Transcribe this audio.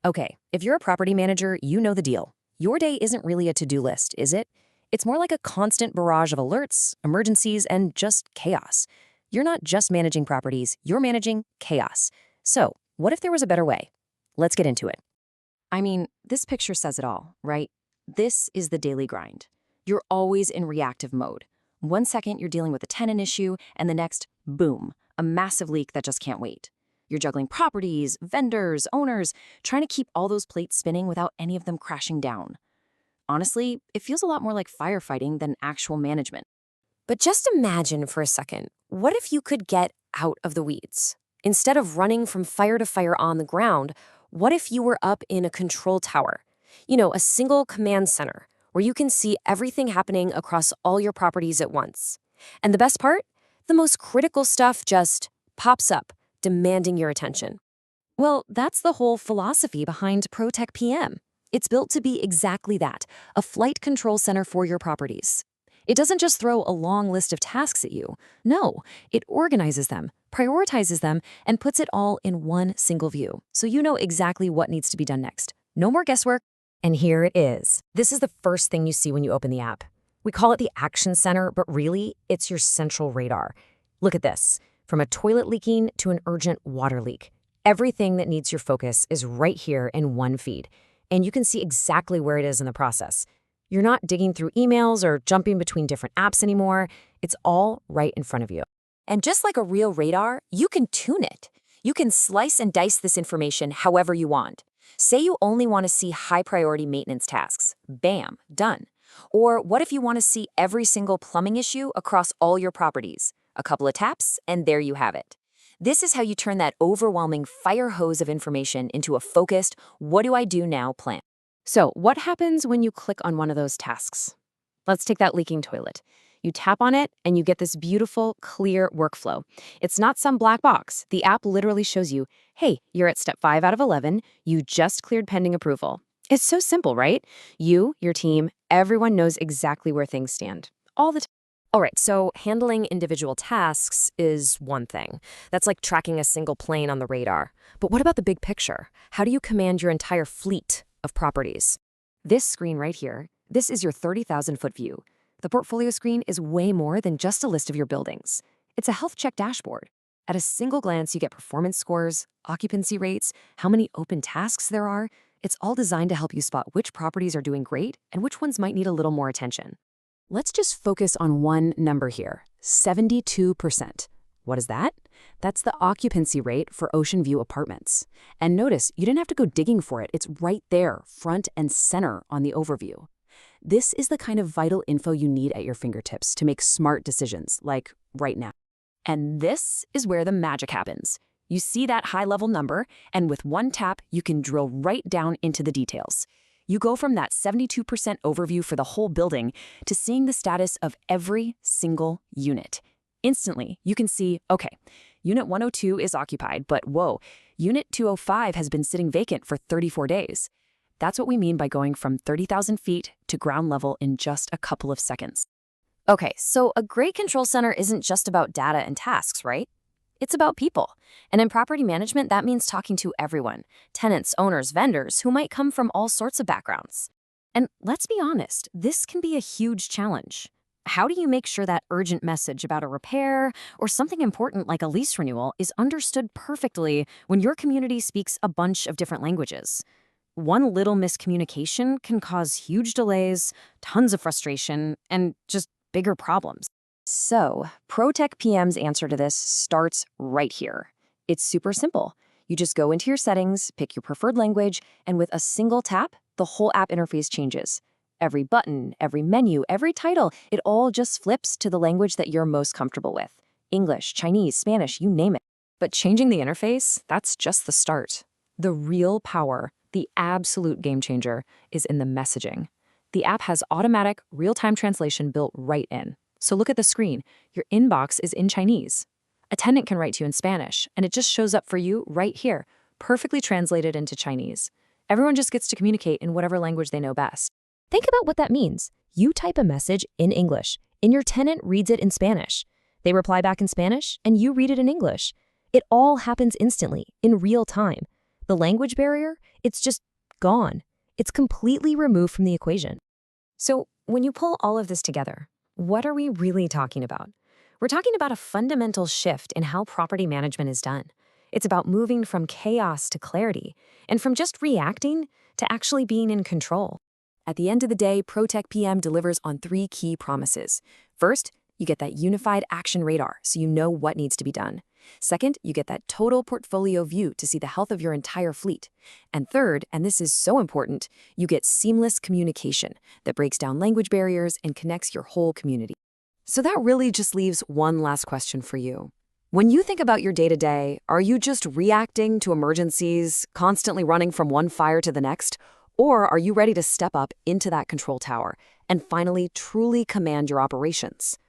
Okay, if you're a property manager, you know the deal. Your day isn't really a to-do list, is it? It's more like a constant barrage of alerts, emergencies, and just chaos. You're not just managing properties, you're managing chaos. So, what if there was a better way? Let's get into it. I mean, this picture says it all, right? This is the daily grind. You're always in reactive mode. One second you're dealing with a tenant issue, and the next, boom, a massive leak that just can't wait. You're juggling properties, vendors, owners, trying to keep all those plates spinning without any of them crashing down. Honestly, it feels a lot more like firefighting than actual management. But just imagine for a second, what if you could get out of the weeds? Instead of running from fire to fire on the ground, what if you were up in a control tower? A single command center where you can see everything happening across all your properties at once. And the best part? The most critical stuff just pops up, demanding your attention. Well, that's the whole philosophy behind ProTech PM. It's built to be exactly that, a flight control center for your properties. It doesn't just throw a long list of tasks at you. No, it organizes them, prioritizes them, and puts it all in one single view, so you know exactly what needs to be done next. No more guesswork. And here it is. This is the first thing you see when you open the app. We call it the Action Center, but really, it's your central radar. Look at this. From a toilet leaking to an urgent water leak, everything that needs your focus is right here in one feed. And you can see exactly where it is in the process. You're not digging through emails or jumping between different apps anymore. It's all right in front of you. And just like a real radar, you can tune it. You can slice and dice this information however you want. Say you only want to see high-priority maintenance tasks. Bam, done. Or what if you want to see every single plumbing issue across all your properties? A couple of taps, and there you have it. This is how you turn that overwhelming fire hose of information into a focused, what do I do now plan. So what happens when you click on one of those tasks? Let's take that leaking toilet. You tap on it, and you get this beautiful, clear workflow. It's not some black box. The app literally shows you, hey, you're at step 5 out of 11. You just cleared pending approval. It's so simple, right? You, your team, everyone knows exactly where things stand. All the time. All right, so handling individual tasks is one thing. That's like tracking a single plane on the radar. But what about the big picture? How do you command your entire fleet of properties? This screen right here, this is your 30,000-foot view. The portfolio screen is way more than just a list of your buildings. It's a health check dashboard. At a single glance, you get performance scores, occupancy rates, how many open tasks there are. It's all designed to help you spot which properties are doing great and which ones might need a little more attention. Let's just focus on one number here, 72%. What is that? That's the occupancy rate for Ocean View Apartments. And notice, you didn't have to go digging for it. It's right there, front and center on the overview. This is the kind of vital info you need at your fingertips to make smart decisions, like right now. And this is where the magic happens. You see that high-level number, and with one tap, you can drill right down into the details. You go from that 72% overview for the whole building to seeing the status of every single unit. Instantly, you can see, okay, Unit 102 is occupied, but whoa, Unit 205 has been sitting vacant for 34 days. That's what we mean by going from 30,000 feet to ground level in just a couple of seconds. Okay, so a great control center isn't just about data and tasks, right? It's about people. And in property management, that means talking to everyone, tenants, owners, vendors, who might come from all sorts of backgrounds. And let's be honest, this can be a huge challenge. How do you make sure that urgent message about a repair or something important like a lease renewal is understood perfectly when your community speaks a bunch of different languages? One little miscommunication can cause huge delays, tons of frustration, and just bigger problems. So, ProTech PM's answer to this starts right here. It's super simple. You just go into your settings, pick your preferred language, and with a single tap, the whole app interface changes. Every button, every menu, every title, it all just flips to the language that you're most comfortable with. English, Chinese, Spanish, you name it. But changing the interface, that's just the start. The real power, the absolute game changer, is in the messaging. The app has automatic, real-time translation built right in. So look at the screen. Your inbox is in Chinese. A tenant can write to you in Spanish, and it just shows up for you right here, perfectly translated into Chinese. Everyone just gets to communicate in whatever language they know best. Think about what that means. You type a message in English, and your tenant reads it in Spanish. They reply back in Spanish, and you read it in English. It all happens instantly, in real time. The language barrier, it's just gone. It's completely removed from the equation. So when you pull all of this together, what are we really talking about? We're talking about a fundamental shift in how property management is done. It's about moving from chaos to clarity, and from just reacting to actually being in control. At the end of the day, ProTech PM delivers on 3 key promises. First, you get that unified action radar, so you know what needs to be done. Second, you get that total portfolio view to see the health of your entire fleet. And third, and this is so important, you get seamless communication that breaks down language barriers and connects your whole community. So that really just leaves one last question for you. When you think about your day-to-day, are you just reacting to emergencies, constantly running from one fire to the next? Or are you ready to step up into that control tower and finally truly command your operations?